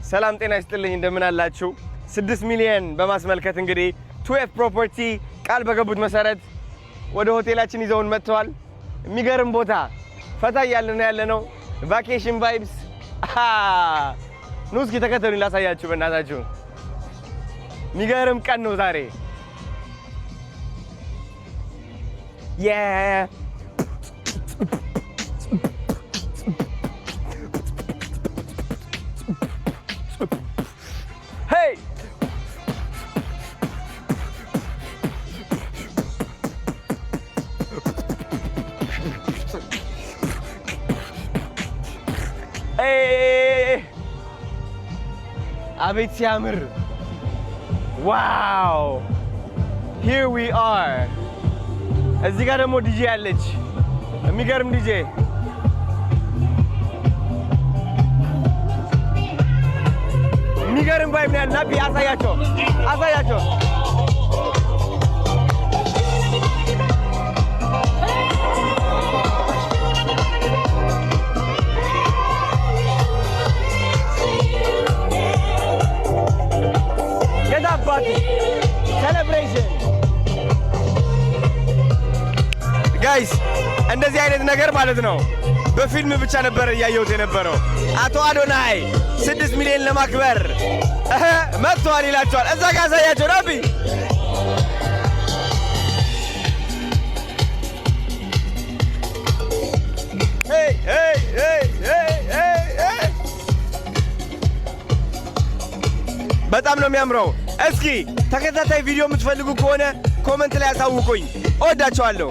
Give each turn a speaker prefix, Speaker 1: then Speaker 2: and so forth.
Speaker 1: ሰላም ጤና ይስጥልኝ እንደምን አላችሁ 6 ሚሊዮን በማስመልከት እንግዲህ 2F ፕሮፐርቲ ቃል በገቡት መሰረት ወደ ሆቴላችን ይዘውን መጥተዋል የሚገርም ቦታ ፈታ ያለና ያለነው ቫኬሽን ቫይብስ ኑ እስኪ ተከተሉኝ ላሳያችሁ በእናታችሁ የሚገርም ቀን ነው ዛሬ Hey! Hey! አቤት ሲያምር! Wow! Here we are. እዚህ ጋር ደግሞ ዲጄ አለች። የሚገርም ዲጄ የሚገርም ቫይብ ነው ያለው። አሳያቸው ገዳባቱ ሴሌብሬሽን ጋይስ እንደዚህ አይነት ነገር ማለት ነው በፊልም ብቻ ነበር ያየሁት የነበረው አቶ አዶናይ 6 ሚሊዮን ለማክበር መጥቷል ይላቸዋል እዛ ጋር አሳያቸው ናቢ በጣም ነው የሚያምረው እስኪ ተከታታይ ቪዲዮ የምትፈልጉ ከሆነ ኮሜንት ላይ አሳውቁኝ እወዳቸዋለሁ